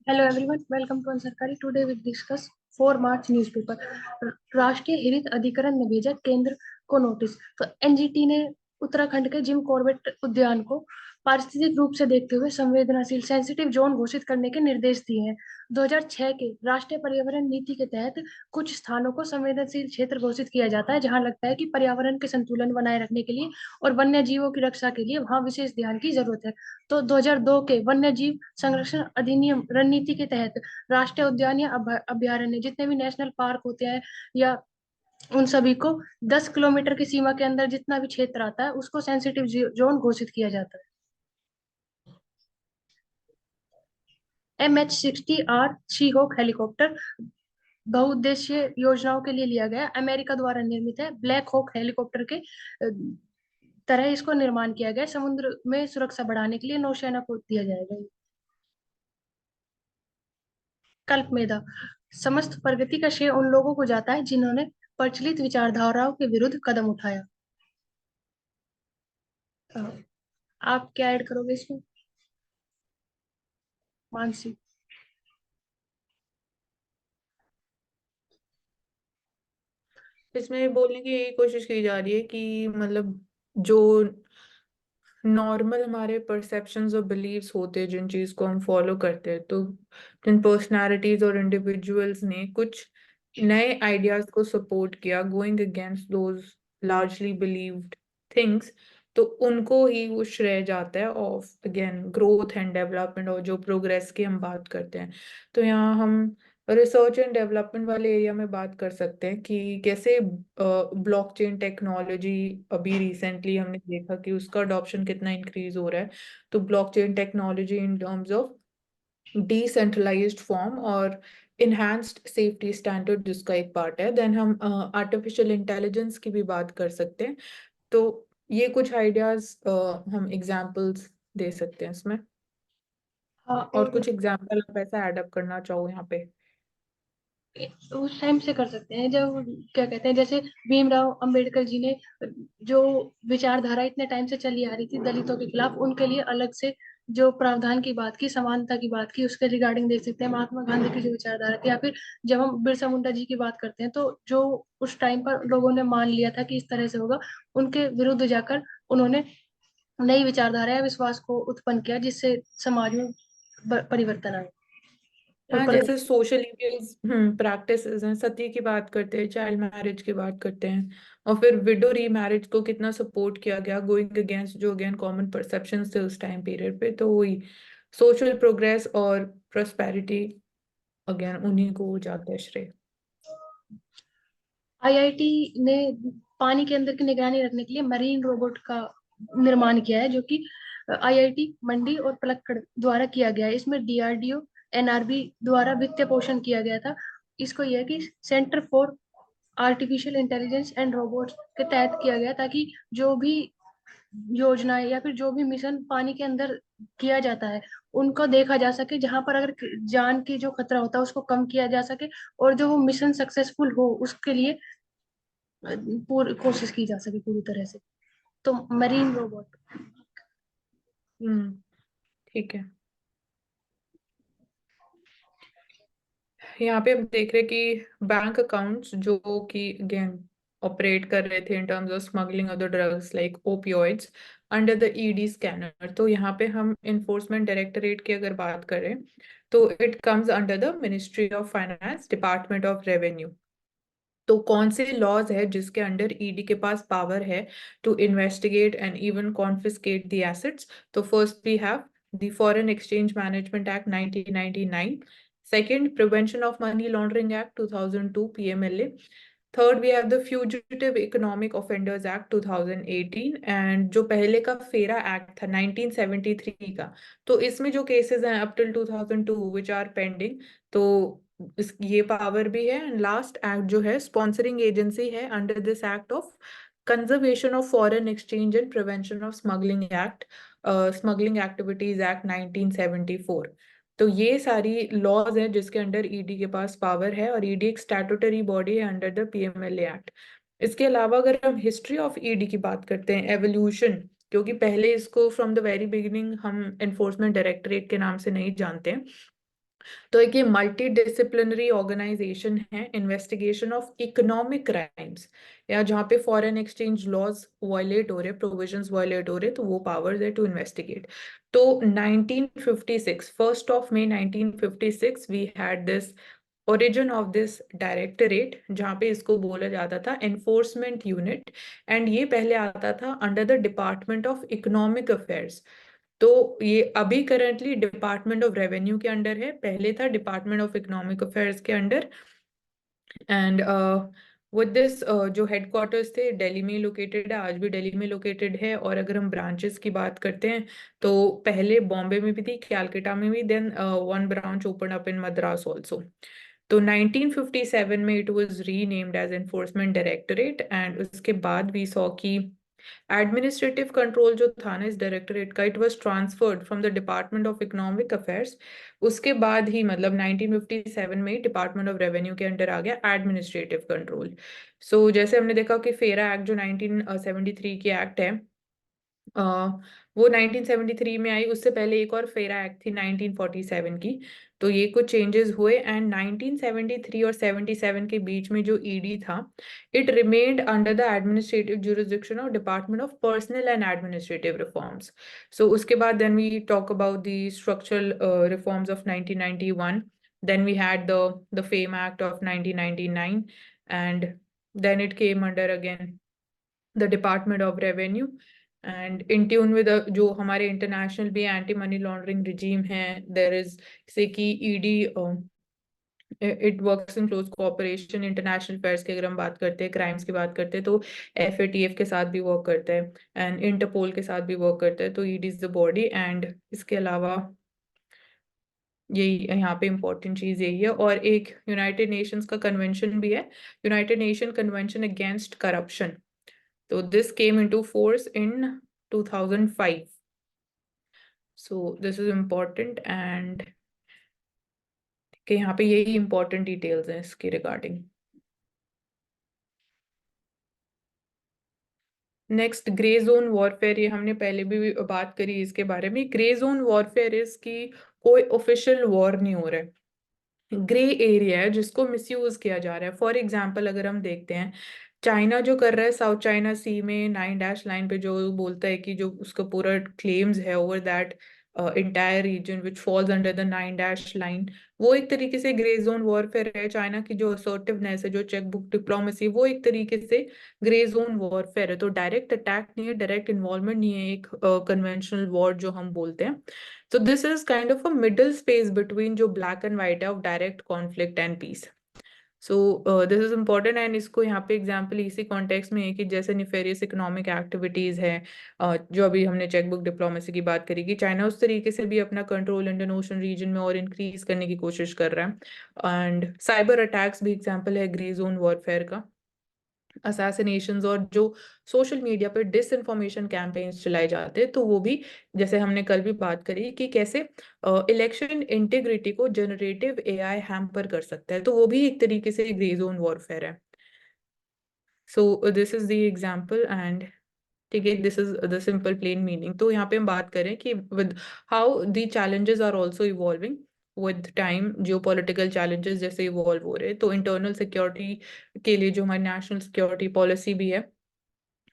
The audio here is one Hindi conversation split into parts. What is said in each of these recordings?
Hello everyone, welcome to Ansarkari. Today we discuss 4 March newspaper. राष्ट्रीय हरित अधिकरण ने भेजा केंद्र को नोटिस। तो एनजीटी ने उत्तराखंड के जिम कॉर्बेट उद्यान को पारिस्थितिक रूप से देखते हुए संवेदनशील सेंसिटिव जोन घोषित करने के निर्देश दिए हैं। 2006 के राष्ट्रीय पर्यावरण नीति के तहत कुछ स्थानों को संवेदनशील क्षेत्र घोषित किया जाता है जहां लगता है कि पर्यावरण के संतुलन बनाए रखने के लिए और वन्य जीवों की रक्षा के लिए वहां विशेष ध्यान की जरूरत है। तो 2002 के वन्य जीव संरक्षण अधिनियम रणनीति के तहत राष्ट्रीय उद्यान या अभ्यारण्य जितने भी नेशनल पार्क होते हैं या उन सभी को 10 किलोमीटर की सीमा के अंदर जितना भी क्षेत्र आता है उसको सेंसिटिव जोन घोषित किया जाता है। MH-60R शी-होक हेलीकॉप्टर बहुउद्देशीय योजनाओं के लिए लिया गया, अमेरिका द्वारा निर्मित है। ब्लैक होक हेलीकॉप्टर के तरह इसको निर्माण किया गया। समुद्र में सुरक्षा बढ़ाने के लिए नौसेना को दिया जाएगा। कल्पमेदा समस्त प्रगति का श्रेय उन लोगों को जाता है जिन्होंने प्रचलित विचारधाराओं के विरुद्ध कदम उठाया। आप क्या ऐड करोगे इसमें मानसी? इसमें बोलने की यही कोशिश की जा रही है कि मतलब जो नॉर्मल हमारे परसेप्शंस और बिलीव्स होते हैं, जिन चीज को हम फॉलो करते हैं, तो जिन पर्सनालिटीज और इंडिविजुअल्स ने कुछ नए आइडियाज को सपोर्ट किया going against those largely believed things, तो उनको ही वो श्रेय जाता है of again growth and development और जो प्रोग्रेस की हम बात करते हैं। तो यहाँ हम रिसर्च एंड डेवलपमेंट वाले एरिया में बात कर सकते हैं कि कैसे ब्लॉकचेन टेक्नोलॉजी अभी रिसेंटली हमने देखा कि उसका अडॉप्शन कितना इंक्रीज हो रहा है। तो blockchain technology in terms of decentralised form और इनहैंस्ड सेफ्टी स्टैंडर्ड जिसका एक पार्ट है। देन हम आर्टिफिशियल इंटेलिजेंस की भी बात कर सकते हैं। तो ये कुछ आइडियाज हम एग्जांपल्स दे सकते हैं इसमें, हाँ, और और कुछ एग्जांपल आप ऐसा ऐड अप करना चाहो यहाँ पे। उस टाइम से कर सकते हैं जब क्या कहते हैं जैसे भीमराव अंबेडकर जी ने जो विचारधारा इतने टाइम से चली आ रही थी दलितों के खिलाफ, उनके लिए अलग से जो प्रावधान की बात की, समानता की बात की, उसके रिगार्डिंग देख सकते हैं। महात्मा गांधी की जो विचारधारा थी, या फिर जब हम बिरसा मुंडा जी की बात करते हैं तो जो उस टाइम पर लोगों ने मान लिया था कि इस तरह से होगा, उनके विरुद्ध जाकर उन्होंने नई विचारधारा या विश्वास को उत्पन्न किया जिससे समाज में परिवर्तन आया और हाँ, प्रगति। जैसे सोशल इविल्स प्रैक्टिसेस हैं, सती की बात करते हैं, चाइल्ड मैरिज की बात करते हैं, और फिर विडो री मैरिज को कितना सपोर्ट किया गया गोइंग अगेंस्ट जो अगेन कॉमन परसेप्शंस थे उस टाइम पीरियड पे। तो वही सोशल प्रोग्रेस और प्रोस्पेरिटी अगेन उन्हीं को हो जाता है श्रेय। आईआईटी ने पानी के अंदर की निगरानी रखने के लिए मरीन रोबोट का निर्माण किया है, जो कि आईआईटी मंडी और पलक्कड़ द्वारा किया गया है। इसमें डीआरडीओ एनआरबी द्वारा वित्तीय पोषण किया गया था। इसको यह है कि centre for artificial intelligence and robots के तहत किया गया, ताकि जो भी योजनाएं या फिर जो भी मिशन पानी के अंदर किया जाता है उनको देखा जा सके, जहां पर अगर जान की जो खतरा होता है उसको कम किया जा सके, और जो वो मिशन सक्सेसफुल हो उसके लिए पूरी कोशिश की जा सके पूरी तरह से। तो मरीन रोबोट। हम्म, ठीक है। यहाँ पे हम देख रहे कि बैंक अकाउंट्स जो कि अगेन ऑपरेट कर रहे थे इन terms of smuggling of the drugs like opioids under the ED scanner. तो यहाँ पे हम इन्फोर्समेंट डायरेक्टरेट की अगर बात करें तो it comes under the ministry of finance, department of revenue. तो कौन से लॉज है जिसके अंडर ईडी के पास पावर है to investigate and even confiscate the assets? तो first we have the foreign exchange management act 1999, second prevention of money laundering act 2002 PMLA, third we have the fugitive economic offenders act 2018, and जो पहले का फेरा एक्ट था 1973 का, तो इसमें जो केसेस हैं up till 2002 which are pending, तो ये पावर भी है। एंड लास्ट एक्ट जो है स्पॉन्सरिंग एजेंसी है under this act of conservation of foreign exchange and prevention of smuggling act, smuggling activities act 1974। तो ये सारी लॉज हैं जिसके अंडर ईडी के पास पावर है, और ईडी एक स्टैट्यूटरी बॉडी है अंडर द पीएमएलए एक्ट। इसके अलावा अगर हम हिस्ट्री ऑफ ईडी की बात करते हैं, एवोल्यूशन, क्योंकि पहले इसको फ्रॉम द वेरी बिगिनिंग हम एनफोर्समेंट डायरेक्टरेट के नाम से नहीं जानते हैं, तो एक ये मल्टी डिसिप्लिनरी ऑर्गेनाइजेशन है इन्वेस्टिगेशन ऑफ इकोनॉमिक क्राइम्स, या जहाँ पे फॉरेन एक्सचेंज लॉज वायलेट हो रहे, प्रोविजंस वायलेट हो रहे, तो वो पावर्स है टू इन्वेस्टिगेट। तो 1956, 1 May 1956 we had this origin of this directorate, जहाँ पे इसको बोला जाता था एनफोर्समेंट यूनिट, एंड ये पहले आता था under the department of economic affairs. तो ये अभी करंटली डिपार्टमेंट ऑफ रेवेन्यू के अंडर है, पहले था डिपार्टमेंट ऑफ इकोनॉमिक अफेयर्स के अंडर। एंड विद दिस जो हेडक्वार्टर्स थे दिल्ली में लोकेटेड है, आज भी दिल्ली में लोकेटेड है। और अगर हम ब्रांचेस की बात करते हैं तो पहले बॉम्बे में भी थी, कैलकाटा में भी, then one branch open up in Madras also. तो 1957 में it was renamed as enforcement directorate, and उसके बाद भी सॉ की एडमिनिस्ट्रेटिव कंट्रोल जो था ना इस डायरेक्टरेट का, it was transferred from the department of economic affairs. उसके बाद ही मतलब 1957 में डिपार्टमेंट ऑफ रेवेन्यू के अंडर आ गया एडमिनिस्ट्रेटिव कंट्रोल। सो जैसे हमने देखा कि फेरा एक्ट जो 1973 की एक्ट है, अ, वो 1973 में आई। उससे पहले एक और फेरा एक्ट थी 1947 की। तो ये कुछ चेंजेस हुए, एंड 1973 और 77 के बीच में जो ईडी था, it remained under the administrative jurisdiction of department of personnel and administrative reforms. So उसके बाद then we talk about the structural reforms of 1991, then we had the FAME Act of 1999, and then it came under again the Department of Revenue, and in tune with जो हमारे इंटरनेशनल भी एंटी मनी लॉन्ड्रिंग रिजीम है, देयर इज से कि ED it works in close cooperation international affairs की, अगर हम बात करते हैं क्राइम्स की बात करते हैं तो एफएटीएफ के साथ भी वर्क करता है, एंड इंटरपोल के साथ भी वर्क करता है। तो ED is the body, and इसके अलावा यही यहाँ पे इम्पोर्टेंट चीज यही है। और एक यूनाइटेड नेशंस का कन्वेंशन भी है, United nation convention against corruption. So this came into force in 2005. So this is important, and कि यहाँ पे यही important details हैं इसके regarding. Next grey zone warfare, ये हमने पहले भी बात करी इसके बारे में। ग्रे जोन वॉरफेयर इसकी कोई ऑफिशियल वॉर नहीं हो रहा है, ग्रे एरिया है जिसको मिसयूज किया जा रहा है। फॉर एग्जाम्पल अगर हम देखते हैं चाइना जो कर रहा है साउथ चाइना सी में 9 डैश लाइन पे, जो बोलता है कि जो उसका पूरा क्लेम्स है over that entire region which falls under the 9 dash line, वो एक तरीके से ग्रे जोन वॉरफेयर है। चाइना की जो असर्टिवनेस है, जो चेक बुक डिप्लोमेसी, वो एक तरीके से ग्रे जोन वॉरफेयर है। तो डायरेक्ट अटैक नहीं है, डायरेक्ट इन्वॉल्वमेंट नहीं है, एक कन्वेंशनल वॉर जो हम बोलते हैं। So this is kind of a middle space between जो black and white है of direct conflict and peace. So this is important, and इसको यहाँ पे एग्जाम्पल इसी कॉन्टेक्स्ट में है कि जैसे निफेरियस इकोनॉमिक एक्टिविटीज है, जो अभी हमने चेक बुक डिप्लोमेसी की बात करी कि चाइना उस तरीके से भी अपना कंट्रोल इंडियन ओशन रीजन में और इंक्रीज करने की कोशिश कर रहा है। एंड साइबर अटैक्स भी एग्जाम्पल है ग्रे जोन वॉरफेयर का। असैसिनेशंस और जो सोशल मीडिया पर डिस इन्फॉर्मेशन कैंपेन्स चलाए जाते हैं, तो वो भी, जैसे हमने कल भी बात करी कि कैसे इलेक्शन इंटीग्रिटी को जनरेटिव एआई हैम्पर कर सकता है, तो वो भी एक तरीके से ग्रे जोन वॉरफेयर है। So this is the example, and ठीक है, this is the simple plain meaning. तो यहाँ पे हम बात करें कि with how the challenges are also evolving with time, geo political challenges जैसे इवॉल्व हो रहे हैं, तो इंटरनल सिक्योरिटी के लिए जो हमारी नेशनल सिक्योरिटी पॉलिसी भी है,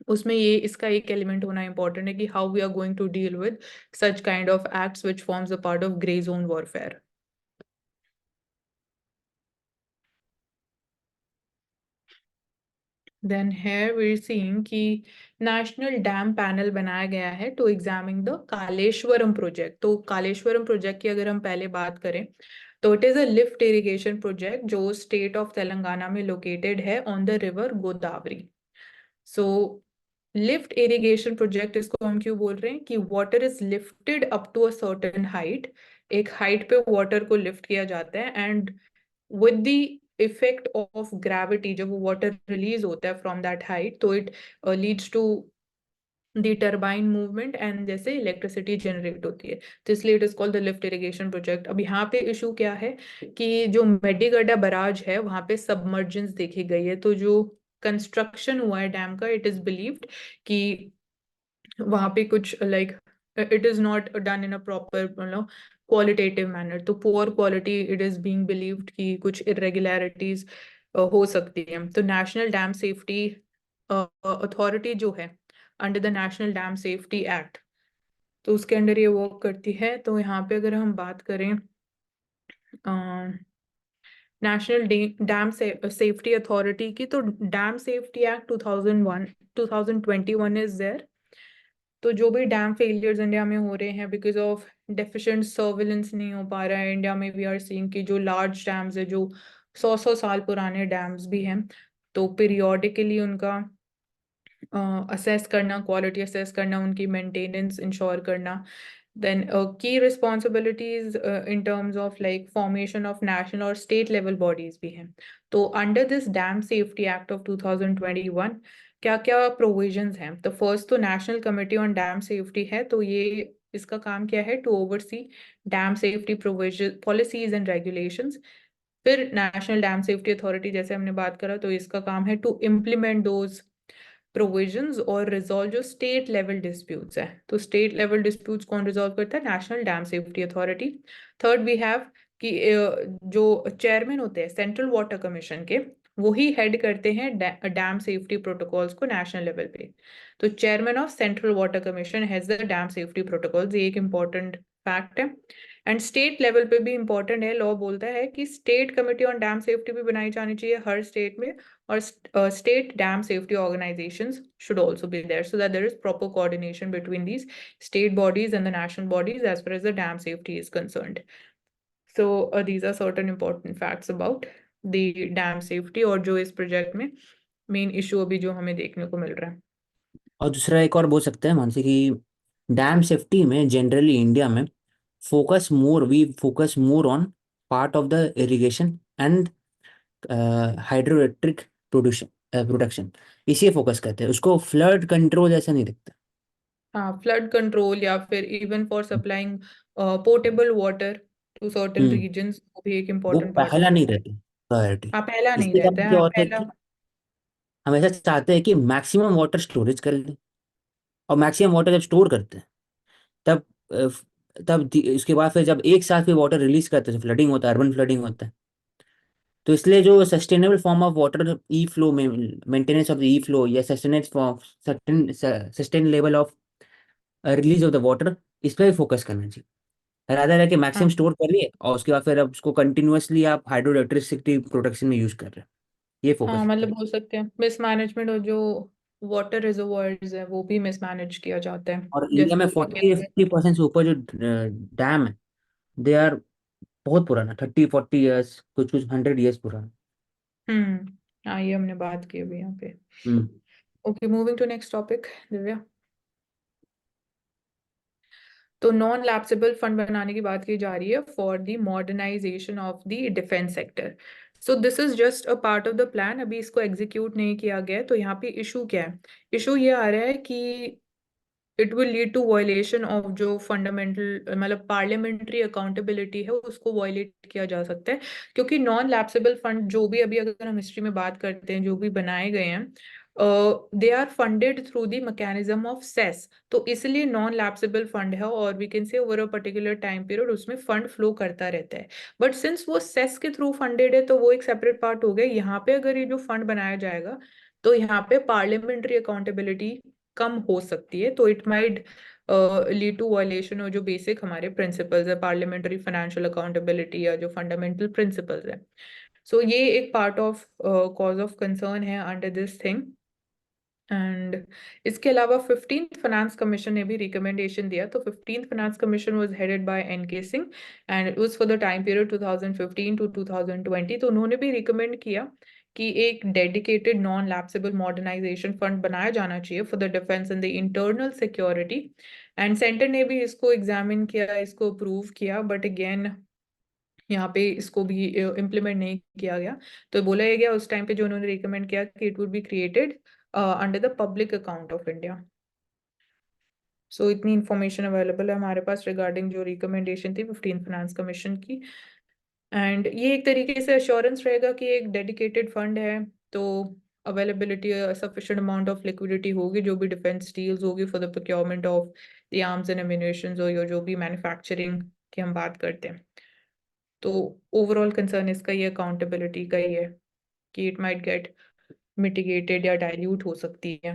उसमें ये इसका एक एलिमेंट होना इंपॉर्टेंट है कि how we are going to deal with such kind of acts which forms a part of grey zone warfare. Then here we're seeing कि नेशनल डैम पैनल बनाया गया है to examine the Kaleshwaram project. तो कालेश्वरम प्रोजेक्ट की अगर हम पहले बात करें तो it is a lift irrigation project जो स्टेट ऑफ तेलंगाना में लोकेटेड है on the river Godavari. So lift irrigation project इसको हम क्यों बोल रहे हैं कि water is lifted up to a certain height, एक हाइट पे वाटर को लिफ्ट किया जाता है, and with the effect of gravity जब वो वाटर रिलीज होता है फ्रॉम दैट हाइट, तो it leads to the turbine movement, and जैसे इलेक्ट्रिसिटी जनरेट होती है, तो इसलिए it is called the lift irrigation project. अब यहाँ पे इशू क्या है कि जो मेडिगड्डा बराज है वहां पे सबमर्जेंस देखी गई है, तो जो कंस्ट्रक्शन हुआ है डैम का, इट इज बिलीव्ड कि वहां पे कुछ like it is not done in a proper, qualitative manner. तो poor quality, it is being believed कि कुछ irregularities हो सकती हैं। तो नेशनल डैम सेफ्टी अथॉरिटी जो है under the national dam safety act, तो उसके अंडर ये वर्क करती है। तो यहाँ पे अगर हम बात करें नेशनल डैम सेफ्टी अथॉरिटी की, तो dam safety act 2001 2021 is there. तो जो भी डैम फेलियर्स इंडिया में हो रहे हैं बिकॉज ऑफ डेफिशिएंट सर्विलेंस नहीं हो पा रहा है इंडिया में, वी आर सीइंग कि जो लार्ज डैम्स है, जो 100 साल पुराने डैम्स भी हैं, तो पीरियोडिकली उनका असेस करना, क्वालिटी असेस करना, उनकी मेंटेनेंस इंश्योर करना। Then key responsibilities in terms of like formation of national और state level bodies भी हैं। तो under this Dam Safety Act of 2021 क्या क्या provisions हैं? तो first तो National Committee on Dam Safety है, तो ये इसका काम क्या है? To oversee dam safety provision policies and regulations। फिर National Dam Safety Authority जैसे हमने बात करा, तो इसका काम है to implement those प्रोविजंस और रिजॉल्व जो स्टेट लेवल डिस्प्यूट्स है। तो स्टेट लेवल डिस्प्यूट्स कौन रिजॉल्व करता है? National dam safety authority. Third we have कि जो चेयरमैन होते हैं सेंट्रल वाटर कमीशन के, वो ही हेड करते हैं डैम सेफ्टी प्रोटोकॉल्स को नेशनल लेवल पे। तो chairman of central water commission has the dam safety protocols, ये एक इंपॉर्टेंट फैक्ट है। एंड स्टेट लेवल पे भी इंपॉर्टेंट है, लॉ बोलता है कि state committee on dam safety भी बनाई जानी चाहिए हर स्टेट में, or state dam safety organizations should also be there so that there is proper coordination between these state bodies and the national bodies as far as the dam safety is concerned. So these are certain important facts about the dam safety और जो इस प्रोजेक्ट में मेन इशू अभी जो हमें देखने को मिल रहा है। और दूसरा एक और बोल सकते हैं मानसी कि डैम सेफ्टी में जनरली इंडिया में focus more on part of the irrigation and hydroelectric production production, इसी फोकस करते हैं, उसको फ्लड कंट्रोल ऐसा नहीं दिखता। हाँ, फ्लड कंट्रोल या फिर even for supplying portable water to certain hmm regions, वो भी एक वो इम्पोर्टेंट पार्ट पहला ऑफ। नहीं रहता प्रायोरिटी। हाँ, पहला नहीं इसके रहता कारण है, क्या हाँ होता है पहला। कि हम ऐसा चाहते हैं कि मैक्सिमम वाटर स्टोरेज कर लें, और मैक्सिमम वाटर जब स्टोर करते हैं तब उसके बाद फिर जब एक साथ फिर वाटर रिलीज करते हैं, फ्लडिंग होता है, अर्बन फ्लडिंग होता है। तो इसलिए जो sustainable form of water E flow में maintenance of the E flow या sustain level of release of the water, इस पर भी फोकस करना चाहिए। रादर है कि मैक्सिमम हाँ स्टोर कर लिए और उसके बाद फिर अब उसको कंटिन्यूअसली आप हाइड्रो इलेक्ट्रिसिटी प्रोडक्शन में यूज कर रहे हैं, ये हाँ, फोकस मतलब है। बोल सकते हैं मिसमैनेजमेंट, और जो वाटर रिजर्वॉयर्स है वो भी मिसमैनेज किया जाता है। और इंडिया जैसे में बोला गया 40-50% से ऊपर जो डैम है, दे आर बहुत पुराना, 30-40 ईयर्स, कुछ कुछ 100 ईयर्स पुराना। हाँ, ये हमने बात की अभी यहाँ पे। Hmm okay, moving to next topic Divya. तो नॉन लैप्सेबल फंड बनाने की बात की जा रही है for the modernisation of the defence sector. So this is just a part of the plan, अभी इसको एग्जीक्यूट नहीं किया गया है। तो यहाँ पे इशू क्या है? इशू ये आ रहा है कि it will lead to violation of जो फंडामेंटल, मतलब पार्लियामेंट्री अकाउंटेबिलिटी है, उसको वायलेट किया जा सकता है। क्योंकि नॉन लैप्सेबल फंड जो भी अभी अगर हम हिस्ट्री में बात करते हैं, जो भी बनाए गए हैं, they are funded through the mechanism of cess. तो इसलिए नॉन लैप्सेबल फंड है, और we can say over a particular time period उसमें फंड फ्लो करता रहता है। बट सिंस वो सेस के थ्रू फंडेड है, तो वो एक सेपरेट पार्ट हो गया। यहाँ पे अगर ये जो फंड बनाया जाएगा, तो यहाँ पे पार्लियामेंट्री अकाउंटेबिलिटी कम हो सकती है। तो it might lead to violation और जो बेसिक हमारे प्रिंसिपल्स है, पार्लियामेंट्री फाइनेंशियल अकाउंटेबिलिटी या जो फंडामेंटल प्रिंसिपल्स है। सो ये एक part of cause of concern है अंडर दिस थिंग। एंड इसके अलावा 15th फाइनेंस कमीशन ने भी रिकमेंडेशन दिया। तो 15th finance commission was headed by NK Singh and it was for the time period 2015 to 2020। तो उन्होंने भी रिकमेंड किया कि एक dedicated non lapsable modernisation fund बनाया जाना चाहिए for the defence and the internal security. And centre ने भी इसको एग्जामिन किया, इसको अप्रूव किया, बट अगेन यहाँ पे इसको भी इम्प्लीमेंट नहीं किया गया। तो बोला गया उस टाइम पे जो उन्होंने रिकमेंड किया कि it would be created under the public account of India. So इतनी इंफॉर्मेशन अवेलेबल है हमारे पास रिगार्डिंग जो रिकमेंडेशन थी 15th फाइनेंस कमीशन की। एंड ये एक तरीके से अश्योरेंस रहेगा कि एक डेडिकेटेड फंड है, तो availability sufficient amount of liquidity होगी जो भी डिफेंस डील्स होगी for the procurement of the arms and ammunitions और जो भी मैन्युफैक्चरिंग की हम बात करते हैं। तो ओवरऑल कंसर्न इसका ये अकाउंटेबिलिटी का ही है कि इट माइट गेट मिटिगेटेड या डाइल्यूट हो सकती है,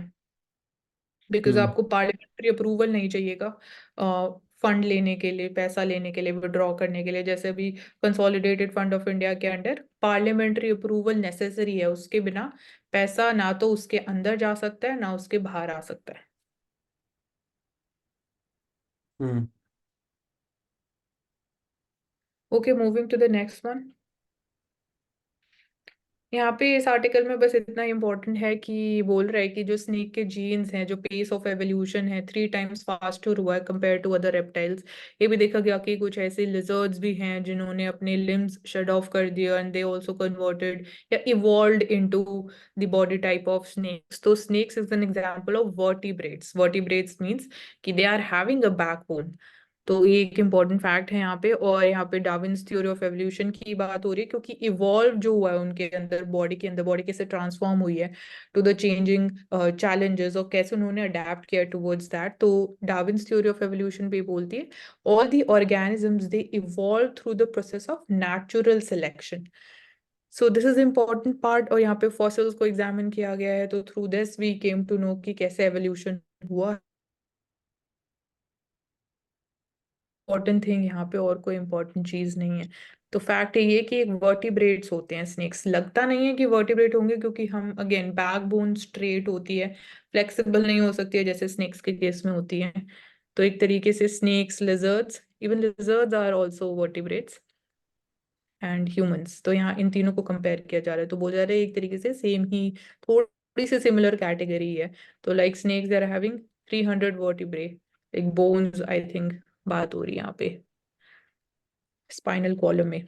बिकॉज हम्म आपको पार्लियामेंट्री अप्रूवल नहीं चाहिएगा फंड लेने के लिए, पैसा लेने के लिए, विड्रॉ करने के लिए। जैसे अभी कंसोलिडेटेड फंड ऑफ इंडिया के अंडर पार्लियामेंट्री अप्रूवल नेसेसरी है, उसके बिना पैसा ना तो उसके अंदर जा सकता है ना उसके बाहर आ सकता है। Hmm okay, moving to the next one. यहाँ पे इस आर्टिकल में बस इतना इम्पोर्टेंट है कि बोल रहा है कि जो स्नेक के जीन्स हैं, जो पेस ऑफ एवोल्यूशन है 3 टाइम्स फास्टर हुआ है कंपेयर टू अदर रेप्टाइल्स। ये भी देखा गया कि कुछ ऐसे लिजर्ड्स भी हैं जिन्होंने अपने लिम्स शेड ऑफ कर दिया एंड दे आल्सो कन्वर्टेड या evolved into the body type of snakes. तो snakes is an example of vertebrates. Vertebrates means कि they are having a backbone. तो ये एक इम्पॉर्टेंट फैक्ट है यहाँ पे। और यहाँ पे डार्विन्स थ्योरी ऑफ एवोल्यूशन की बात हो रही है क्योंकि इवॉल्व जो हुआ है उनके अंदर, बॉडी के अंदर, बॉडी कैसे ट्रांसफॉर्म हुई है टू द चेंजिंग चैलेंजेस और कैसे उन्होंने अडेप्ट किया टुवर्ड्स दैट। तो डार्विन्स थ्योरी ऑफ एवोल्यूशन भी बोलती है all the organisms they evolve through the process of natural selection. So this is important part. और यहाँ पे फॉसिल्स को एग्जामिन किया गया है, तो through this we came to know कि कैसे एवोल्यूशन हुआ। इम्पोर्टेंट थिंग यहाँ पे और कोई इम्पोर्टेंट चीज नहीं है। तो फैक्ट ये कि एक वर्टिब्रेट्स होते हैं स्नेक्स। लगता नहीं है कि वर्टिब्रेट होंगे क्योंकि हम अगेन बैकबोन स्ट्रेट होती है, फ्लेक्सिबल नहीं हो सकती है जैसे स्नेक्स के केस में होती है। तो एक तरीके से snakes, lizards, even lizards are also vertebrates and humans. तो यहाँ इन तीनों को कंपेयर किया जा रहा है, तो बोला जा रहा है एक तरीके से सेम ही, थोड़ी सी सिमिलर कैटेगरी है। तो like snakes they are having 300 vertebrae, एक बोन्स आई थिंक बात हो रही है यहाँ पे स्पाइनल कॉलम में,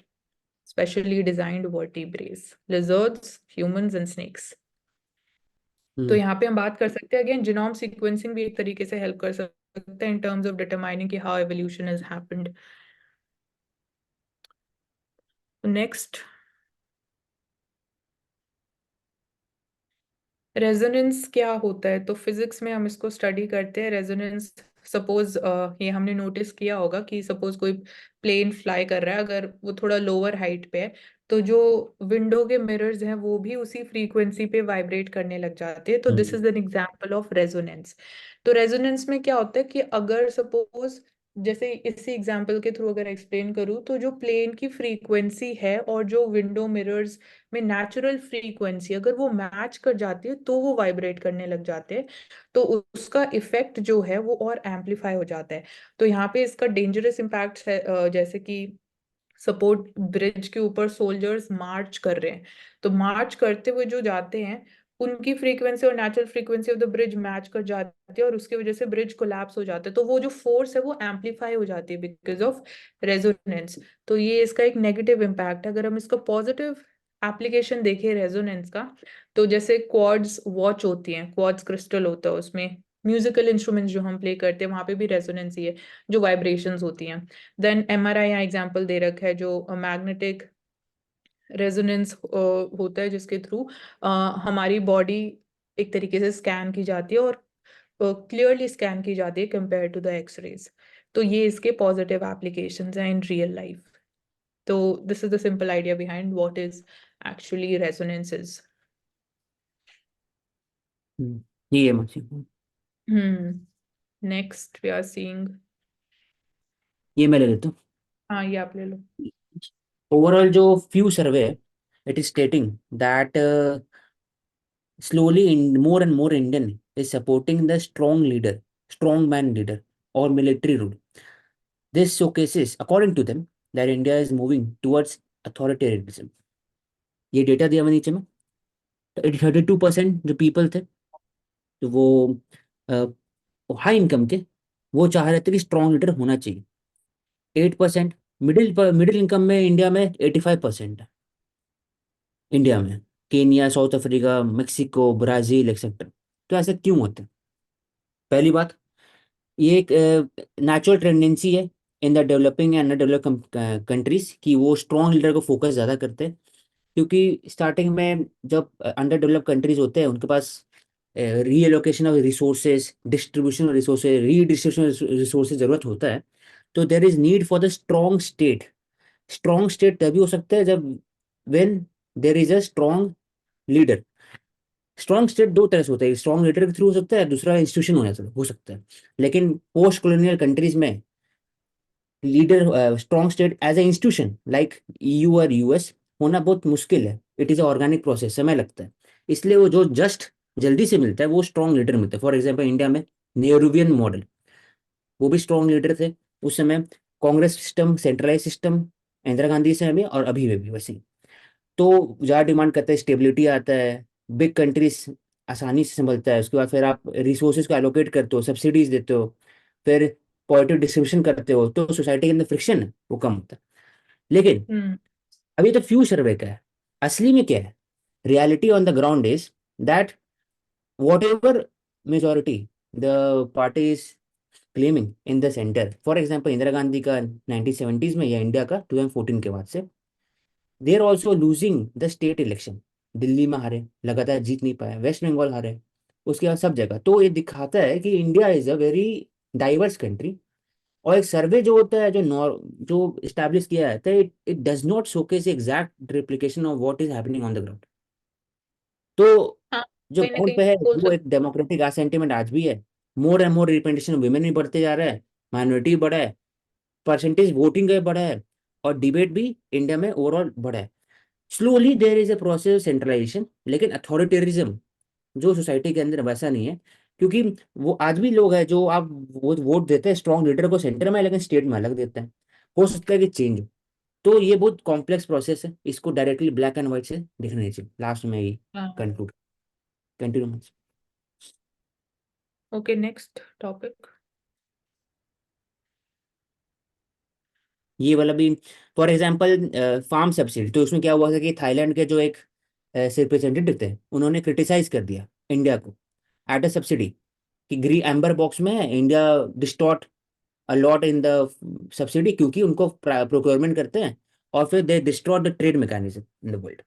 specially designed vertebrae, lizards, humans and snakes. तो हम्म यहाँ पे हम बात कर सकते हैं अगेन जीनोम सीक्वेंसिंग भी एक तरीके से हेल्प कर सकता है इन टर्म्स ऑफ डिटरमाइनिंग कि how evolution has happened. Next, resonance क्या होता है? तो फिजिक्स में हम इसको स्टडी करते हैं रेजोनेंस। सपोज ये हमने नोटिस किया होगा कि सपोज कोई प्लेन फ्लाई कर रहा है, अगर वो थोड़ा लोअर हाइट पे है तो जो विंडो के मिरर्स हैं वो भी उसी फ्रीक्वेंसी पे वाइब्रेट करने लग जाते हैं। तो this hmm is an example of resonance. तो रेजोनेंस में क्या होता है कि अगर सपोज, जैसे इसी एग्जांपल के थ्रू अगर एक्सप्लेन करूँ, तो जो प्लेन की फ्रीक्वेंसी है और जो विंडो मिरर्स में नेचुरल फ्रीक्वेंसी अगर वो मैच कर जाती है तो वो वाइब्रेट करने लग जाते हैं। तो उसका इफेक्ट जो है वो और एम्पलीफाई हो जाता है। तो यहाँ पे इसका डेंजरस इम्पैक्ट है, जैसे कि सपोर्ट ब्रिज के ऊपर सोल्जर्स मार्च कर रहे हैं, तो मार्च करते हुए जो जाते हैं उनकी फ्रीक्वेंसी और natural frequency of the bridge match कर जाती है और उसकी वजह से ब्रिज कोलैप्स हो जाता है। तो वो जो फोर्स है वो एम्पलीफाई हो जाती है बिकॉज ऑफ रेजोनेंस। तो ये इसका एक नेगेटिव इम्पैक्ट है। अगर हम इसका पॉजिटिव एप्लीकेशन देखें रेजोनेंस का, तो जैसे क्वार्ट्ज वॉच होती हैं, क्वार्ट्ज क्रिस्टल होता है उसमें, म्यूजिकल इंस्ट्रूमेंट्स जो हम प्ले करते हैं वहां पे भी रेजोनेंस ही है, जो वाइब्रेशंस होती हैं। देन एमआरआई यहाँ एग्जांपल दे रखा है, जो मैग्नेटिक रेजोनेंस होता है जिसके थ्रू हमारी बॉडी एक तरीके से स्कैन की जाती है और क्लियरली स्कैन की जाती है कंपेयर टू द एक्सरेज। तो ये इसके पॉजिटिव एप्लीकेशंस हैं इन रियल लाइफ। तो this is the simple idea behind what is actually resonances. ये है maximum। Next we are seeing, ये मैं ले लेता हूँ। हाँ ये आप ले लो। ओवरऑल जो फ्यू सर्वे है, it is stating that slowly in more and more Indian is supporting the strong man leader or military rule. This showcases, according to them, that India is moving towards authoritarianism. ये डेटा दिया हुआ नीचे में। तो 32% जो पीपल थे, तो वो हाई इनकम के, वो चाह रहे थे कि स्ट्रॉन्ग लीडर होना चाहिए। 8% मिडिल मिडिल इनकम में इंडिया में 85% है। इंडिया में Kenya, south Africa, Mexico, Brazil etcetera. तो ऐसा क्यों होता है? पहली बात, ये एक नेचुरल टेंडेंसी है in the developing and develop countries कि वो स्ट्रॉन्ग लीडर को फोकस ज़्यादा करते हैं। क्योंकि स्टार्टिंग में जब अंडर डेवलप्ड कंट्रीज होते हैं उनके पास reallocation of resources, distribution of resources, redistribution resources जरूरत होता है। तो there is need for the strong state. Strong state तभी हो सकता है जब when there is a strong leader. Strong state दो तरह से होता है, स्ट्रॉन्ग लीडर के थ्रू हो सकता है, दूसरा इंस्टीट्यूशन हो सकता है। लेकिन पोस्ट कॉलोनियल कंट्रीज में leader strong state as a institution like EU और यूएस होना बहुत मुश्किल है। It is a organic process, समय लगता है। इसलिए वो जो जस्ट जल्दी से मिलता है वो स्ट्रॉन्ग लीडर मिलता है। फॉर एग्जाम्पल इंडिया में नेहरूवियन मॉडल, वो भी स्ट्रॉन्ग लीडर थे उस समय। Congress system, centralise system, Indira Gandhi से भी और अभी भी वैसे ही। तो ज़्यादा डिमांड करता है, स्टेबिलिटी आता है, बिग कंट्रीज आसानी से संभलता है। उसके बाद फिर आप रिसोर्सेज को एलोकेट करते हो, सब्सिडीज देते हो, फिर पॉजिटिव डिस्ट्रीब्यूशन करते हो, तो सोसाइटी के अंदर फ्रिक्शन है वो कम होता है। लेकिन हम्म अभी तो फ्यू सर्वे का है, असली में क्या है? Reality on the ground is that what ever majority the parties claiming in the centre, for example Indira Gandhi का 1970s में या इंडिया का 2014 के बाद से, they are also losing the state election. Delhi में हारे, लगातार जीत नहीं पाए, वेस्ट बंगाल हारे, उसके बाद सब जगह। तो ये दिखाता है कि India is a very diverse country. और एक सर्वे जो होता है, जो इस्टेब्लिश किया जाता है, it it does not showcase exact replication of what is happening on the ground. तो हाँ, जो कहीं ना ग्राउंड कहीं पे है बोल वो सकते। एक डेमोक्रेटिक सेंटिमेंट आज भी है। More and more representation women भी बढ़ते जा रहा है, माइनॉरिटी बढ़ा है, परसेंटेज वोटिंग का भी बढ़ा है, और डिबेट भी इंडिया में ओवरऑल बढ़ा है। Slowly there is a process centralisation, लेकिन अथॉरिटेरिज्म जो सोसाइटी के अंदर वैसा नहीं है। क्योंकि वो आज भी लोग हैं जो आप वो वोट देते हैं स्ट्रॉन्ग लीडर को सेंटर में, लेकिन स्टेट में अलग देते हैं। हो सकता है कि चेंज हो। तो ये बहुत कॉम्प्लेक्स प्रोसेस है, इसको डायरेक्टली ब्लैक एंड व्हाइट से दिखना नहीं चाहिए। लास्ट में ये हाँ, conclude continue. Okay, next topic. ये वाला भी, फॉर एग्जांपल फार्म सब्सिडी, तो उसमें क्या हुआ था कि थाईलैंड के जो एक रिप्रेजेंटेटिव थे उन्होंने क्रिटिसाइज कर दिया इंडिया को एट अ सब्सिडी, कि ग्री एम्बर बॉक्स में है, India distort a lot in the subsidy, क्योंकि उनको प्रोक्योरमेंट करते हैं और फिर दे destroy the trade mechanism in the world.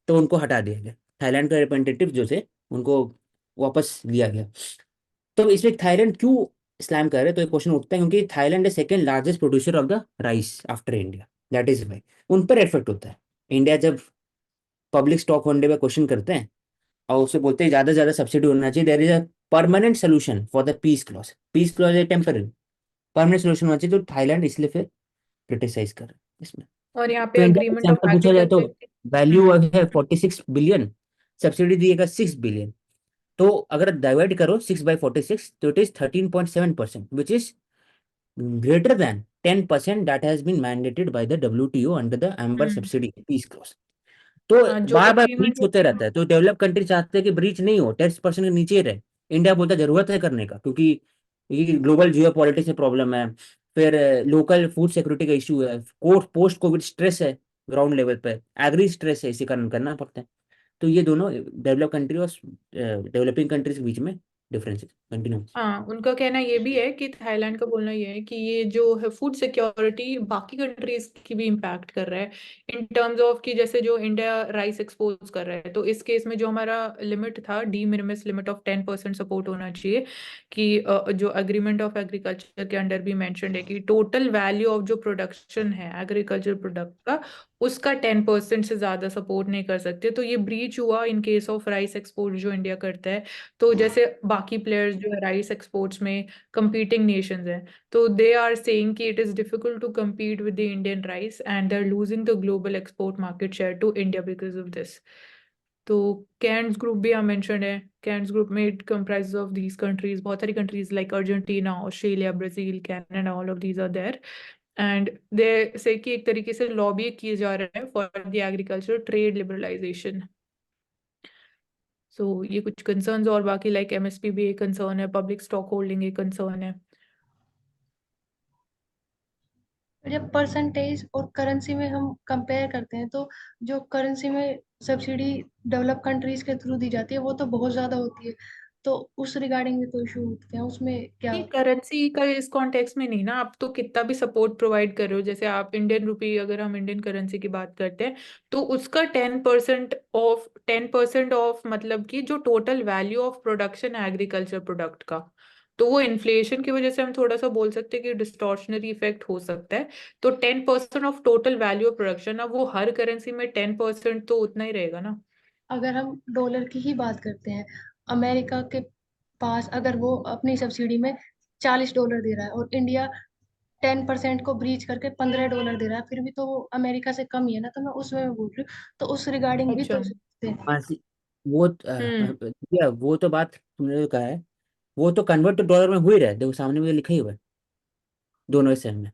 तो उनको हटा दिया गया, थाईलैंड के रिप्रेजेंटेटिव जो थे उनको वापस लिया गया। तो इसमें थाईलैंड क्यों स्लैम कर रहे हैं, तो एक क्वेश्चन उठता है क्योंकि Thailand is second largest producer of the rice after India. That is why उन पर इफेक्ट होता है। इंडिया जब पब्लिक स्टॉक होल्डर पे क्वेश्चन करते हैं और उससे बोलते हैं ज्यादा से ज्यादा सब्सिडी होना चाहिए, there is a permanent solution for the peace clause. Peace clause है टेम्पररी, परमानेंट सोल्यूशन होना चाहिए, तो थाईलैंड इसलिए फिर क्रिटिसाइज कर रहे हैं इसमें। और यहाँ पे तो इंडिया का अग्रीमेंट ऑफ एग्जाम्पल पूछा जाए तो एग्रीकल्चर। वैल्यू हम्म है 46 बिलियन, सब्सिडी दिएगा 6 बिलियन। तो अगर डिवाइड करो 6/46, तो it is 13.7%, which is greater than 10% that has been mandated by the WTO under the Amber hmm Subsidy Peace Clause। तो हाँ, जो बार बार एग्रीमेंट ब्रीच होते होती है। रहता है, तो डेवलप कंट्री चाहते हैं कि ब्रीच नहीं हो, 10% के नीचे ही रहे। इंडिया बोलता है जरूरत है करने का, क्योंकि ये ग्लोबल जियो पॉलिटिक्स में प्रॉब्लम है, फिर लोकल फूड सिक्योरिटी का इशू है, पोस्ट कोविड स्ट्रेस है, ग्राउंड लेवल पे एग्री स्ट्रेस है, इसी कारण करना पड़ता है। तो ये दोनों डेवलप कंट्री और डेवलपिंग कंट्रीज के बीच में डिफरेंस है। कंटिन्यू। हाँ, उनका कहना ये भी है कि थाईलैंड का बोलना ये है कि ये जो है फूड सिक्योरिटी बाकी कंट्रीज की भी इम्पैक्ट कर रहा है, इन टर्म्स ऑफ कि जैसे जो इंडिया राइस एक्सपोर्ट कर रहा है, तो इस केस में जो हमारा लिमिट था, D minimus limit of 10% support होना चाहिए, कि जो अग्रीमेंट ऑफ एग्रीकल्चर के अंडर भी मेंशन्ड है कि टोटल वैल्यू ऑफ जो प्रोडक्शन है एग्रीकल्चर प्रोडक्ट का, उसका 10% से ज्यादा सपोर्ट नहीं कर सकते। तो ये ब्रीच हुआ in case of rice export जो इंडिया करता है। तो जैसे बाकी प्लेयर्स जो है राइस एक्सपोर्ट्स में कंपीटिंग नेशंस हैं, तो दे आर सेइंग कि it is difficult to compete with the Indian rice and they're losing the global export market share to India because of this। तो कैंस ग्रुप भी यहाँ मेंशन है। कैंस ग्रुप में it comprises of these countries, बहुत सारी countries like Argentina, Australia, Brazil, Canada, all of these are there. And they say कि एक तरीके से लॉबी किए जा रहे हैं for the agriculture trade liberalisation. So ये कुछ कंसर्न्स, और बाकी लाइक एमएसपी भी एक कंसर्न है, पब्लिक स्टॉक होल्डिंग एक कंसर्न है। जब परसेंटेज और करेंसी में हम कंपेयर करते हैं तो जो करेंसी में सब्सिडी डेवलप कंट्रीज के थ्रू दी जाती है वो तो बहुत ज़्यादा होती है। तो उस रिगार्डिंग भी तो इशू उठते हैं, उसमें क्या नहीं, होता करेंसी का इस कॉन्टेक्स्ट में नहीं ना। आप तो कितना भी सपोर्ट प्रोवाइड कर रहे हो, जैसे आप इंडियन रुपी, अगर हम इंडियन करेंसी की बात करते हैं, तो उसका 10% ऑफ मतलब कि जो टोटल वैल्यू ऑफ प्रोडक्शन है एग्रीकल्चर प्रोडक्ट का, तो वो इन्फ्लेशन की वजह से हम थोड़ा सा बोल सकते हैं कि डिस्टॉर्शनरी इफेक्ट हो सकता है। तो 10% of total value of production, अब वो हर करेंसी में 10% तो उतना ही रहेगा ना। अगर हम डॉलर की ही बात करते हैं, अमेरिका के पास अगर वो अपनी सब्सिडी में $40 दे रहा है और इंडिया 10% को ब्रीच करके $15 दे रहा है, फिर भी तो वो अमेरिका से कम ही है ना। तो मैं उसमें बोल रही हूँ, तो उस रिगार्डिंग भी अच्छा। तो सोचते हैं। हाँ वो हम्म। भैया, वो तो बात तुमने जो कहा है, वो तो कन्वर्ट तो डॉलर में हो ही रहा है, देखो सामने में लिखा ही हुआ है दोनों सेम में।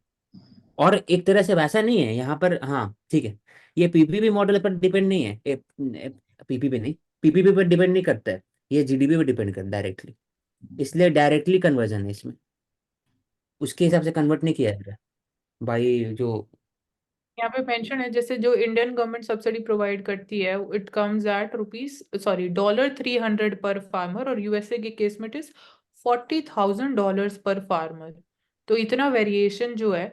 और एक तरह से वैसा नहीं है यहाँ पर, हाँ ठीक है, ये पीपीपी मॉडल पर डिपेंड नहीं है, पीपीपी नहीं, पीपीपी पर डिपेंड नहीं करता है, ये जीडीपी पर डिपेंड करता है डायरेक्टली, इसलिए डायरेक्टली कन्वर्जन है इसमें, उसके हिसाब से कन्वर्ट नहीं किया जा रहा है भाई जो। यहाँ पे मेंशन है, जैसे जो इंडियन गवर्नमेंट सब्सिडी प्रोवाइड करती है, it comes at rupees sorry $300 पर फार्मर, और यूएसए के केस में इट इज $40,000 पर फार्मर। तो इतना वेरिएशन जो है,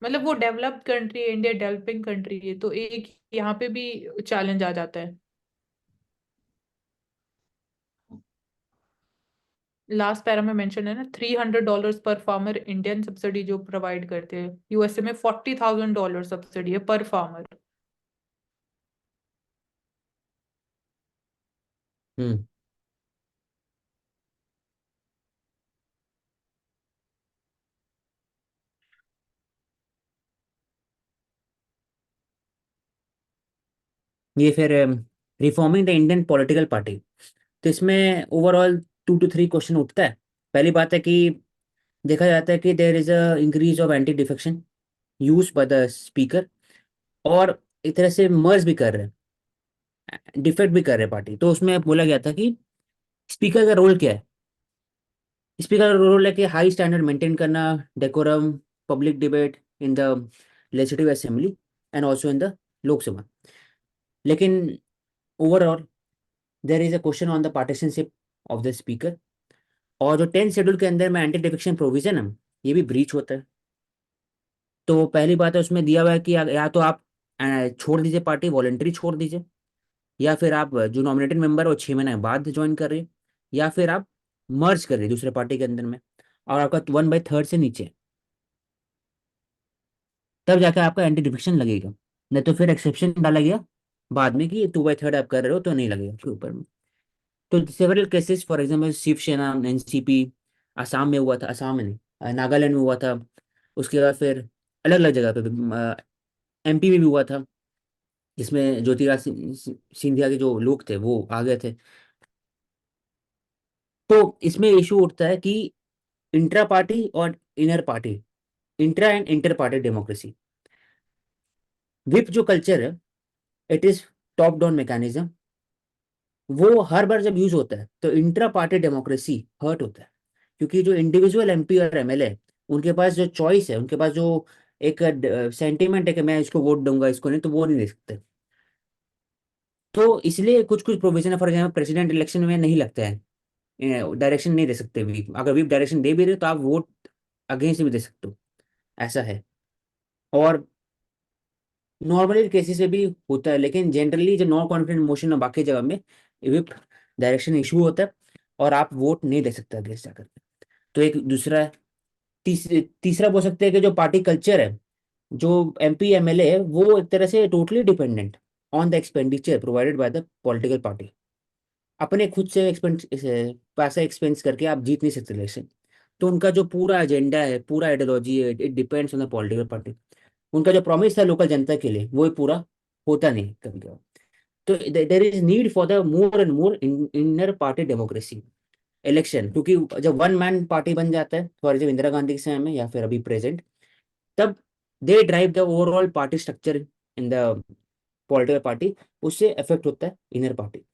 मतलब वो डेवलप्ड कंट्री है, इंडिया डेवलपिंग कंट्री है, तो एक यहाँ पे भी चैलेंज आ जाता है। लास्ट पैरा में मेंशन है ना, $300 पर फार्मर इंडियन सब्सिडी जो प्रोवाइड करते हैं, यूएसए में $40,000 सब्सिडी है पर फार्मर। हम्म। ये फिर reforming the Indian political party, तो इसमें ओवरऑल 2 to 3 क्वेश्चन उठता है। पहली बात है कि देखा जाता है कि there is a increase of anti defection use by the speaker, और एक तरह से मर्ज भी कर रहे हैं, डिफेक्ट भी कर रहे हैं पार्टी। तो उसमें बोला गया था कि स्पीकर का रोल क्या है। स्पीकर का रोल है कि हाई स्टैंडर्ड मेंटेन करना, decorum, public debate in the legislative assembly and also in the Lok Sabha. लेकिन overall there is a question on the partisanship of the speaker, और जो 10 शेड्यूल के अंदर में एंटी डिफेक्शन प्रोविजन है, ये भी ब्रीच होता है। तो पहली बात है, उसमें दिया हुआ है कि या तो आप छोड़ दीजिए पार्टी, वॉलेंट्री छोड़ दीजिए, या फिर आप जो नॉमिनेटेड मेंबर है वो 6 महीने बाद ज्वाइन कर रहे हैं, या फिर आप मर्ज कर रहे हैं दूसरे पार्टी के अंदर में, और आपका 1/3 से नीचे, तब जाकर आपका एंटी डिफेक्शन लगेगा। नहीं तो फिर एक्सेप्शन डाला गया बाद में कि 2/3 आप कर रहे हो तो नहीं लगेगा उसके ऊपर में। तो several cases, for example Shivsena, NCP, Assam में हुआ था, आसाम में नहीं, नागालैंड में हुआ था, उसके बाद फिर अलग अलग जगह पे एमपी में भी हुआ था, जिसमें सिंधिया के जो लोग थे वो आ गए थे। तो इसमें इशू उठता है कि इंट्रा पार्टी और inner party, intra and inter party democracy, whip जो कल्चर है, it is top down mechanism, वो हर बार जब यूज होता है तो इंट्रा पार्टी डेमोक्रेसी हर्ट होता है, क्योंकि जो इंडिविजुअल एमपी और एमएलए, उनके पास जो चॉइस है, उनके पास जो एक सेंटिमेंट है कि मैं इसको वोट दूंगा इसको नहीं, तो वो नहीं दे सकते। तो इसलिए कुछ कुछ प्रोविजन है, फॉर एग्जाम्पल प्रेसिडेंट इलेक्शन में नहीं लगता है, डायरेक्शन नहीं दे सकते व्हीप, अगर व्हीप डायरेक्शन दे भी रहे हो तो आप वोट अगेंस्ट भी दे सकते हो, ऐसा है। और नॉर्मली केसेस में भी होता है, लेकिन जनरली जो नॉन कॉन्फिडेंट मोशन और बाकी जगह में व्हिप डायरेक्शन इशू होता है, और आप वोट नहीं दे सकते अगेंस्ट जाकर। तो एक दूसरा है। तीसरा बोल सकते हैं कि जो पार्टी कल्चर है, जो एमपी एमएलए है, वो एक तरह से totally dependent on the expenditure provided by the political party. अपने खुद से एक्सपेंस पैसा एक्सपेंस करके आप जीत नहीं सकते इलेक्शन। तो उनका जो पूरा एजेंडा है, पूरा आइडियोलॉजी है, it depends on the political party. उनका जो प्रॉमिस था लोकल जनता के लिए वो पूरा होता नहीं कभी कभी। तो there is need for the more and more inner party democracy election, क्योंकि जब वन मैन पार्टी बन जाता है, फॉर एग्जाम्पल इंदिरा गांधी के समय में या फिर अभी प्रेजेंट, तब they drive the overall party structure in the political party, उससे अफेक्ट होता है इनर पार्टी।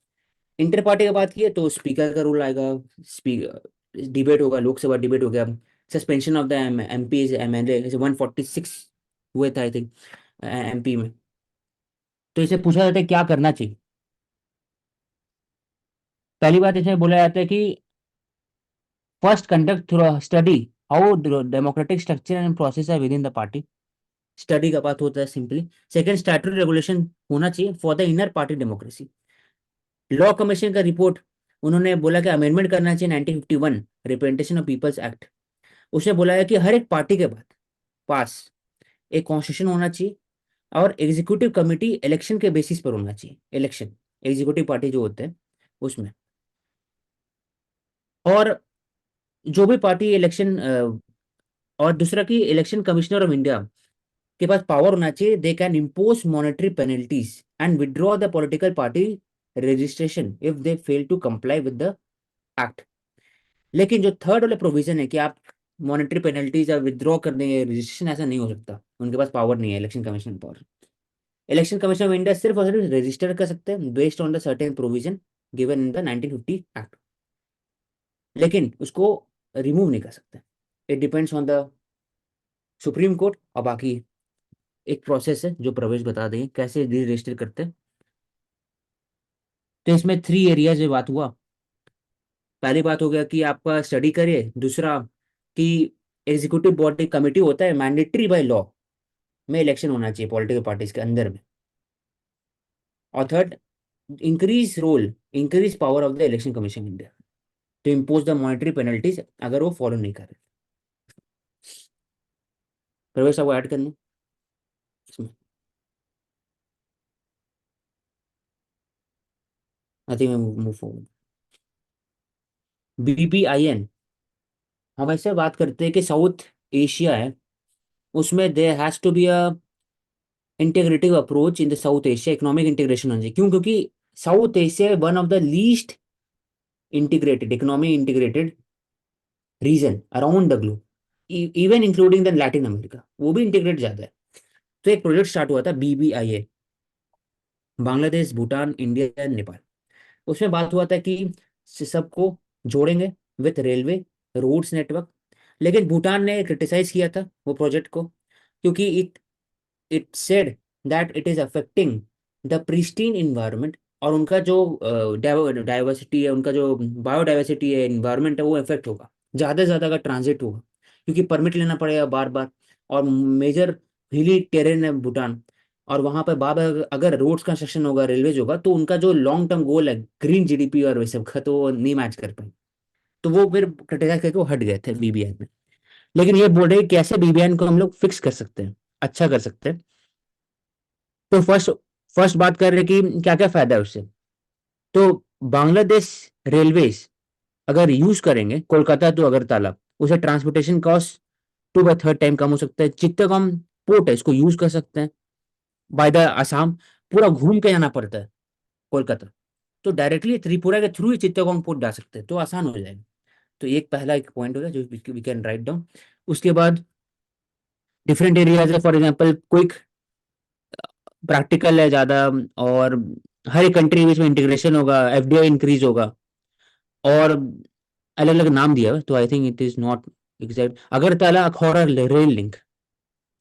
इंटर पार्टी की बात की तो स्पीकर का रूल आएगा, स्पीकर डिबेट होगा, लोकसभा डिबेट हो गया, suspension of the MPs MLA, जैसे 146 हुए थे आई थिंक एमपी में। तो इसे पूछा जाता है क्या करना चाहिए। पहली बात इसमें बोला जाता है कि first conduct through study how democratic structure and process है within the party. Study का बात होता है सिंपली। सेकंड, स्टैट्यूटरी रेगुलेशन होना चाहिए for the inner party democracy. Law commission का रिपोर्ट उन्होंने बोला कि अमेंडमेंट करना चाहिए 1951 रिप्रेजेंटेशन ऑफ पीपल्स एक्ट। उसमें बोला है कि हर एक पार्टी के बाद पास एक कॉन्स्टिट्यूशन होना चाहिए और एग्जीक्यूटिव कमिटी इलेक्शन के बेसिस पर होना चाहिए। इलेक्शन एग्जीक्यूटिव पार्टी जो होते हैं उसमें, और जो भी पार्टी इलेक्शन, और दूसरा कि इलेक्शन कमिश्नर ऑफ इंडिया के पास पावर होना चाहिए, they can impose monetary penalties and withdraw the political party registration if they fail to comply with the act. लेकिन जो थर्ड वाला प्रोविजन है कि आप मॉनेटरी पेनल्टीज या विद्रॉ करने रजिस्ट्रेशन, ऐसा नहीं हो सकता, उनके पास पावर नहीं है election commission power. Election commission of India सिर्फ और सिर्फ रजिस्टर कर सकते हैं based on the certain provision given in the 1950 act, लेकिन उसको रिमूव नहीं कर सकते। It depends on the supreme court. और बाकी एक प्रोसेस है जो प्रवेश बता देंगे कैसे रजिस्टर करते हैं। तो इसमें 3 एरियाज में बात हुआ। पहली बात हो गया कि आपका स्टडी करिए, दूसरा कि एग्जीक्यूटिव बॉडी कमिटी होता है मैंडेटरी बाय लॉ में इलेक्शन होना चाहिए पॉलिटिकल पार्टीज के अंदर में, और third increase power of the election commission India to impose the monetary penalties अगर वो फॉलो नहीं कर रहे। प्रवेश आपको ऐड करना इसमें? I think move forward. BBIN, हम ऐसे बात करते हैं कि साउथ एशिया है, उसमें there has to be a integrative approach in the South Asia, economic integration होना चाहिए। क्यों? क्योंकि South Asia one of the least integrated economy integrated region around the globe, even including the Latin America, वो भी इंटीग्रेट ज्यादा है। तो एक प्रोजेक्ट स्टार्ट हुआ था BBIA, Bangladesh, Bhutan, India and Nepal. उसमें बात हुआ था कि सबको जोड़ेंगे विथ रेलवे रोड्स नेटवर्क। लेकिन भूटान ने क्रिटिसाइज किया था वो प्रोजेक्ट को, क्योंकि it said that it is affecting the pristine environment, और उनका जो डाइवर्सिटी है, उनका जो बायोडाइवर्सिटी है, इन्वायरमेंट है, वो इफेक्ट होगा ज़्यादा से ज़्यादा अगर ट्रांजिट होगा, क्योंकि परमिट लेना पड़ेगा बार बार। और मेजर हिली टेरेन है भूटान, और वहाँ पर बार बार अगर रोड्स कंस्ट्रक्शन होगा, रेलवेज होगा, तो उनका जो लॉन्ग टर्म गोल है ग्रीन GDP और वैसे का, तो वो नहीं मैच कर पाए। तो वो फिर क्रिटिसाइज करके वो हट गए थे BBI में। लेकिन ये बोल रहे हैं कैसे BBI को हम लोग फिक्स कर सकते हैं, अच्छा कर सकते हैं। तो फर्स्ट फर्स्ट बात कर रहे हैं कि क्या क्या फायदा है उससे। तो बांग्लादेश रेलवेज अगर यूज करेंगे कोलकाता टू अगरतला, उसे ट्रांसपोर्टेशन कॉस्ट 2/3 टाइम कम हो सकता है। चित्तगोंग पोर्ट है, इसको यूज कर सकते हैं बाय द आसाम, पूरा घूम के जाना पड़ता है कोलकाता, तो डायरेक्टली त्रिपुरा के थ्रू ही चित्तगोंग पोर्ट जा सकते हैं, तो आसान हो जाएगा। तो एक पहला एक पॉइंट हो गया जो वी कैन राइट डाउन। उसके बाद डिफरेंट एरियाज है, फॉर एग्जांपल क्विक प्रैक्टिकल है ज़्यादा, और हर एक कंट्री के बीच में इंटीग्रेशन होगा, FDI इंक्रीज होगा, और अलग अलग नाम दिया है, तो I think it is not exact. Agartala Akhaura rail link,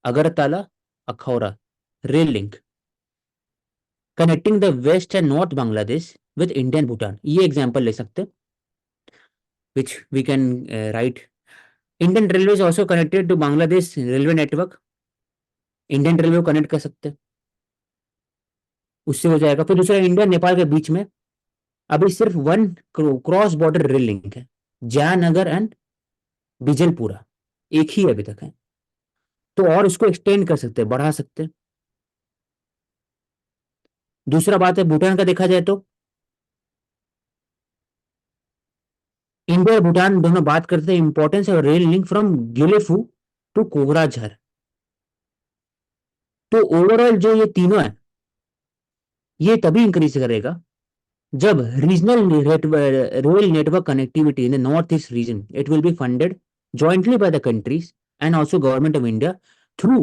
Agartala Akhaura rail link connecting the west and north Bangladesh with Indian Bhutan, ये एग्जाम्पल ले सकते हैं which we can right. Indian railway is also connected to Bangladesh railway network, Indian railway को कनेक्ट कर सकते हैं, उससे हो जाएगा। फिर दूसरा, इंडिया नेपाल के बीच में अभी सिर्फ one cross border rail link है, जयनगर एंड बिजलपुरा, एक ही अभी तक है, तो और उसको एक्सटेंड कर सकते हैं, बढ़ा सकते हैं। दूसरा बात है भूटान का, देखा जाए तो इंडिया और भूटान दोनों बात करते हैं importance of rail link from Gelephu to Kokrajhar. तो ओवरऑल जो ये तीनों है, ये तभी इंक्रीज करेगा जब regional rail network connectivity in the north east region, it will be funded jointly by the countries and also government of India through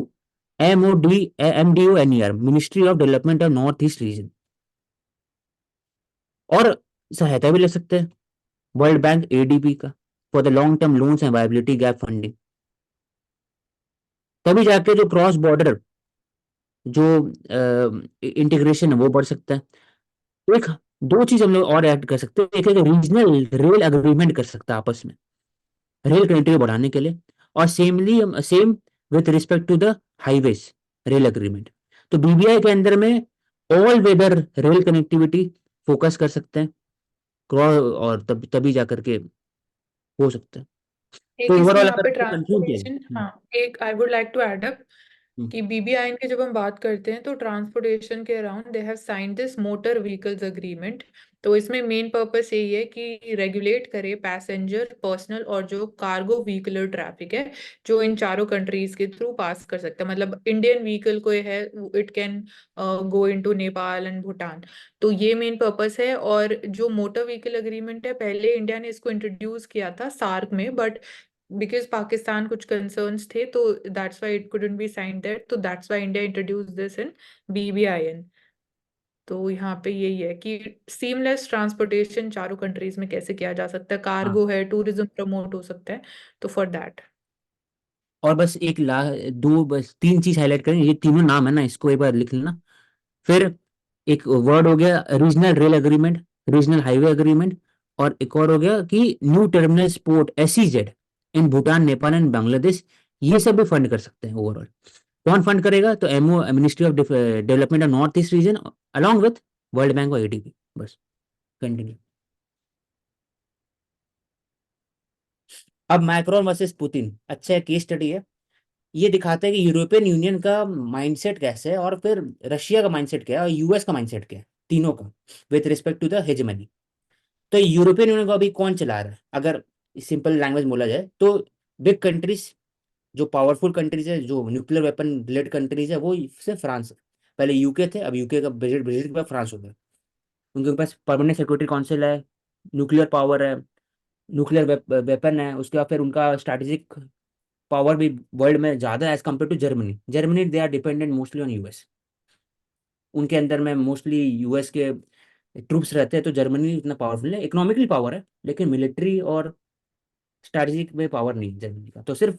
MODNER, Ministry of Development of North East Region। और सहायता भी ले सकते हैं वर्ल्ड बैंक ADB का for the long term loans and viability gap funding. तभी जाके जो क्रॉस बॉर्डर जो इंटीग्रेशन है वो बढ़ सकता है। एक दो चीज हम लोग और ऐड कर सकते हैं, एक है रीजनल रेल अग्रीमेंट कर सकते हैं आपस में रेल कनेक्टिविटी बढ़ाने के लिए, और same with respect to the highways rail agreement. तो बीबीआई के अंदर में all weather rail connectivity focus कर सकते हैं, और तभी जा करके हो सकता है। एक तो इसमें ओवरऑल यहाँ अगर पे कंक्लूड किया ट्रांसपोर्टेशन, हाँ, एक I would like to add up hmm, कि बीबीआईएन की जब हम बात करते हैं तो ट्रांसपोर्टेशन के around they have signed this motor vehicles agreement. तो इसमें मेन पर्पस यही है कि रेगुलेट करे पैसेंजर, पर्सनल और जो कार्गो व्हीकलर ट्रैफिक है, जो इन चारों कंट्रीज के थ्रू पास कर सकता है। मतलब इंडियन व्हीकल कोई है, it can go into Nepal and Bhutan. तो ये मेन पर्पस है। और जो मोटर व्हीकल अग्रीमेंट है, पहले इंडिया ने इसको इंट्रोड्यूस किया था सार्क में, बट बिकॉज पाकिस्तान कुछ कंसर्न्स थे तो that's why it couldn't be signed that, तो that's why India introduce this in BBIN. तो यहाँ पे यही है कि सीमलेस ट्रांसपोर्टेशन चारों कंट्रीज में कैसे किया जा सकता है, हाँ। कार्गो है, टूरिज्म प्रमोट हो सकता है, तो फॉर दैट। और बस दो बस तीन चीज हाईलाइट करें, ये तीनों नाम है ना, इसको एक बार लिख लेना। फिर एक वर्ड हो गया regional rail agreement, regional highway agreement, और एक और हो गया कि new terminal port SEZ in Bhutan, Nepal and Bangladesh. ये सब भी फंड कर सकते हैं ओवरऑल। कौन फंड करेगा? तो MO, ministry of development of north east region, along with world bank और ADB। बस कंटिन्यू। अब मैक्रोन वर्सेस पुतिन, अच्छा केस स्टडी है। ये दिखाता है कि यूरोपियन यूनियन का माइंडसेट कैसे है, और फिर रशिया का माइंडसेट क्या है, और US का माइंडसेट क्या है, तीनों का, with respect to the hegemony. तो यूरोपियन यूनियन को अभी कौन चला रहा है, अगर सिंपल लैंग्वेज बोला जाए तो बिग कंट्रीज, जो पावरफुल कंट्रीज है, जो न्यूक्लियर वेपन रिलेटेड कंट्रीज है, वो सिर्फ फ्रांस है। पहले UK थे, अब UK का ब्रेजिल के बाद फ्रांस हो गया। उनके पास परमानेंट सिक्योरिटी काउंसिल है, न्यूक्लियर पावर है, न्यूक्लियर वेपन है। उसके बाद फिर उनका स्ट्रैटेजिक पावर भी वर्ल्ड में ज्यादा as compare to Germany. Germany they are dependent mostly on US। उनके अंदर में मोस्टली US के ट्रूप्स रहते हैं, तो जर्मनी इतना पावरफुल है, इकोनॉमिकली पावर है, लेकिन मिलिट्री और स्ट्रैटेजिक में पावर नहीं है जर्मनी का, तो सिर्फ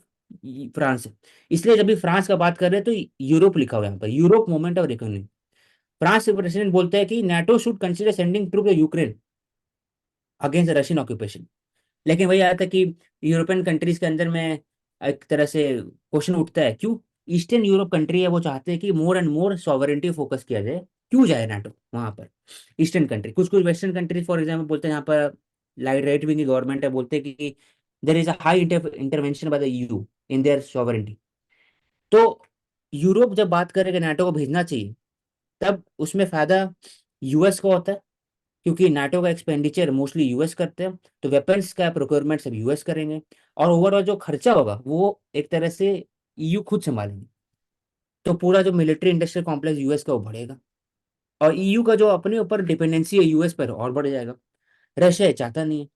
फ्रांस है। इसलिए जब भी फ्रांस का बात कर रहे हैं तो यूरोप लिखा हुआ है यहाँ पर, Europe moment of recovery. France के प्रेसिडेंट बोलते हैं कि NATO should consider sending troop to Ukraine against Russian occupation. लेकिन वही आता है कि यूरोपियन कंट्रीज के अंदर में एक तरह से क्वेश्चन उठता है, क्यों ईस्टर्न यूरोप कंट्री है, वो चाहते हैं कि more and more sovereignty focus किया जाए, क्यों जाए नाटो वहां पर। ईस्टर्न कंट्री, कुछ कुछ वेस्टर्न कंट्रीज फॉर एग्जाम्पल बोलते हैं, यहाँ पर लाइट राइट विंग की गवर्नमेंट है, बोलते हैं कि देर is a high intervention by the EU in their sovereignty. तो यूरोप जब बात करेगा नाटो को भेजना चाहिए, तब उसमें फायदा US को होता है, क्योंकि नाटो का एक्सपेंडिचर मोस्टली US करते हैं, तो वेपन्स का प्रोक्योरमेंट सब US करेंगे, और ओवरऑल जो खर्चा होगा वो एक तरह से EU खुद संभालेंगे। तो पूरा जो मिलिट्री इंडस्ट्रियल कॉम्प्लेक्स US का वो बढ़ेगा, और EU का जो अपने ऊपर डिपेंडेंसी है US पर और बढ़ जाएगा। रशिया ये चाहता नहीं है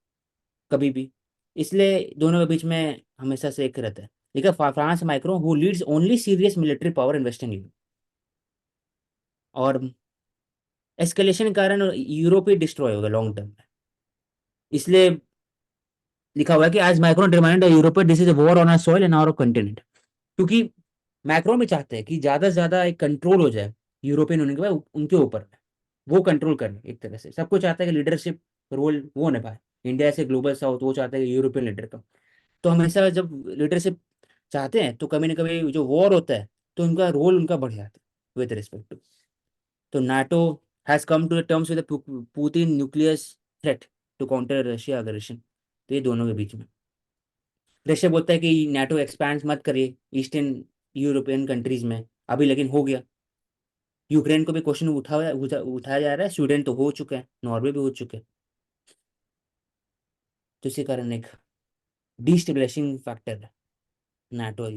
कभी भी, इसलिए दोनों के बीच में हमेशा से एक रहता है। लेकिन France Macron who leads only serious military power in western Europe, और एस्केलेशन के कारण यूरोप ही डिस्ट्रॉय होगा लॉन्ग टर्म में। इसलिए लिखा हुआ है कि आज Macron remind Europe this is war on our soil and our continent. क्योंकि मैक्रोन भी चाहते हैं कि ज्यादा से ज्यादा एक कंट्रोल हो जाए यूरोपियन यूनियन के बाद उनके ऊपर, वो कंट्रोल करें एक तरह से। सबको चाहता है कि लीडरशिप रोल वो निभाए। इंडिया से ग्लोबल साउथ, वो चाहता है कि यूरोपियन लीडर का। तो हमेशा जब लीडरशिप चाहते हैं तो कभी ना कभी जो वॉर होता है तो उनका रोल उनका बढ़ जाता है विद रिस्पेक्ट टू। तो NATO has come to the terms with Putin nuclear threat to counter Russia aggression. तो ये दोनों के बीच में रशिया बोलता है कि नाटो एक्सपैंड मत करिए ईस्टर्न यूरोपियन कंट्रीज में अभी, लेकिन हो गया। यूक्रेन को भी क्वेश्चन उठाया जा रहा है, स्वीडन तो हो चुका है, नॉर्वे भी हो चुके हैं। तो इसी कारण एक डिस्टेबलाइजिंग फैक्टर है नाटो।